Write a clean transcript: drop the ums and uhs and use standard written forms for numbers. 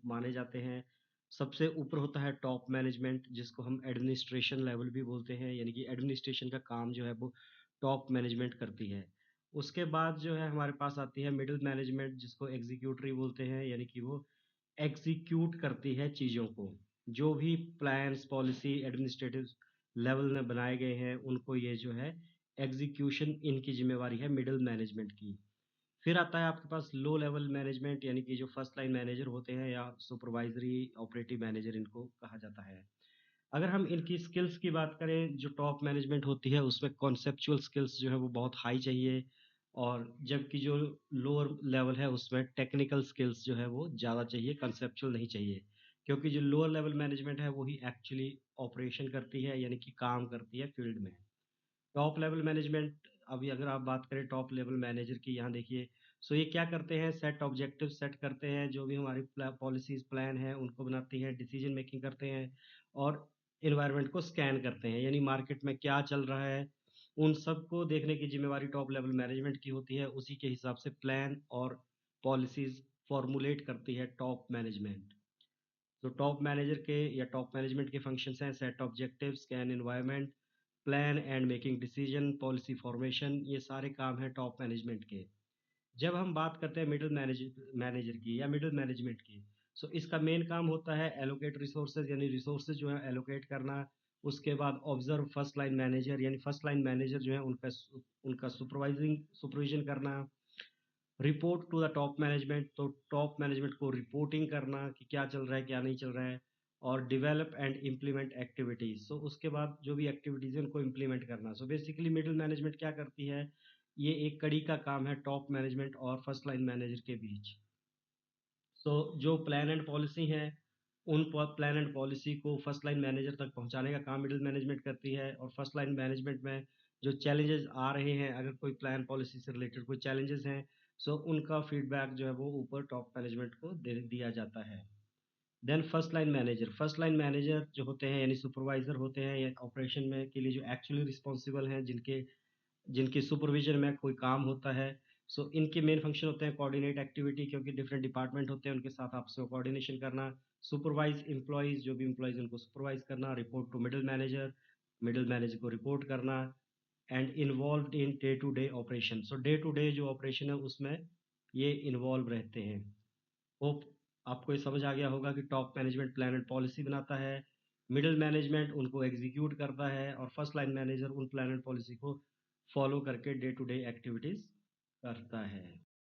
माने जाते हैं। सबसे ऊपर होता है टॉप मैनेजमेंट जिसको हम एडमिनिस्ट्रेशन लेवल भी बोलते हैं, यानी कि एडमिनिस्ट्रेशन का काम जो है वो टॉप मैनेजमेंट करती है। उसके बाद जो है हमारे पास आती है मिडल मैनेजमेंट जिसको एग्जीक्यूटिव बोलते हैं, यानी कि वो एग्जीक्यूट करती है चीज़ों को। जो भी प्लान्स, पॉलिसी, एडमिनिस्ट्रेटिव लेवल में बनाए गए हैं, उनको ये जो है एग्जीक्यूशन इनकी ज़िम्मेवारी है मिडल मैनेजमेंट की। फिर आता है आपके पास लो लेवल मैनेजमेंट, यानी कि जो फर्स्ट लाइन मैनेजर होते हैं या सुपरवाइजरी ऑपरेटिव मैनेजर इनको कहा जाता है। अगर हम इनकी स्किल्स की बात करें, जो टॉप मैनेजमेंट होती है उसमें कॉन्सेप्चुअल स्किल्स जो है वो बहुत हाई चाहिए, और जबकि जो लोअर लेवल है उसमें टेक्निकल स्किल्स जो है वो ज़्यादा चाहिए, कंसेप्चुअल नहीं चाहिए। क्योंकि जो लोअर लेवल मैनेजमेंट है वही एक्चुअली ऑपरेशन करती है, यानी कि काम करती है फील्ड में। टॉप लेवल मैनेजमेंट, अभी अगर आप बात करें टॉप लेवल मैनेजर की, यहाँ देखिए। सो ये क्या करते हैं, सेट ऑब्जेक्टिव सेट करते हैं, जो भी हमारी पॉलिसीज प्लान है उनको बनाती हैं, डिसीजन मेकिंग करते हैं, और इन्वायरमेंट को स्कैन करते हैं, यानी मार्केट में क्या चल रहा है उन सबको देखने की जिम्मेवारी टॉप लेवल मैनेजमेंट की होती है। उसी के हिसाब से प्लान और पॉलिसीज फॉर्मुलेट करती है टॉप मैनेजमेंट। तो टॉप मैनेजर के या टॉप मैनेजमेंट के फंक्शंस हैं set objective, scan environment, plan and making decision, policy formation, ये सारे काम हैं टॉप मैनेजमेंट के। जब हम बात करते हैं मिडिल मैनेजर की या मिडिल मैनेजमेंट की, सो इसका मेन काम होता है एलोकेट रिसोर्सेज, यानी रिसोर्सेज जो है एलोकेट करना। उसके बाद ऑब्जर्व फर्स्ट लाइन मैनेजर, यानी फर्स्ट लाइन मैनेजर जो है उनका सुपरविजन करना। Report to the top management, तो टॉप मैनेजमेंट को रिपोर्टिंग करना कि क्या चल रहा है क्या नहीं चल रहा है। और डेवलप एंड इम्प्लीमेंट एक्टिविटीज, सो उसके बाद जो भी एक्टिविटीज है उनको इम्प्लीमेंट करना। सो बेसिकली मिडिल मैनेजमेंट क्या करती है, ये एक कड़ी का काम है टॉप मैनेजमेंट और फर्स्ट लाइन मैनेजर के बीच। सो जो प्लान एंड पॉलिसी है, उन प्लान एंड पॉलिसी को फर्स्ट लाइन मैनेजर तक पहुंचाने का काम मिडिल मैनेजमेंट करती है। और फर्स्ट लाइन मैनेजमेंट में जो चैलेंजेस आ रहे हैं, अगर कोई प्लान पॉलिसी से रिलेटेड कोई चैलेंजेस हैं, सो उनका फीडबैक जो है वो ऊपर टॉप मैनेजमेंट को दे दिया जाता है। देन फर्स्ट लाइन मैनेजर जो होते हैं, यानी सुपरवाइजर होते हैं, या ऑपरेशन में के लिए जो एक्चुअली रिस्पॉन्सिबल हैं, जिनके जिनकी सुपरविजन में कोई काम होता है। सो इनके मेन फंक्शन होते हैं कोऑर्डिनेट एक्टिविटी, क्योंकि डिफरेंट डिपार्टमेंट होते हैं उनके साथ आपस में कोऑर्डिनेशन करना। सुपरवाइज एम्प्लॉयज़, जो भी एम्प्लॉयज़ उनको सुपरवाइज करना। रिपोर्ट टू मिडिल मैनेजर को रिपोर्ट करना। And involve in day to day operation, so day to day जो ऑपरेशन है उसमें ये इन्वॉल्व रहते हैं। होप आपको ये समझ आ गया होगा कि top management plan and policy बनाता है, मिडिल मैनेजमेंट उनको एग्जीक्यूट करता है, और फर्स्ट लाइन मैनेजर उन प्लान एंड पॉलिसी को फॉलो करके डे टू डे एक्टिविटीज करता है।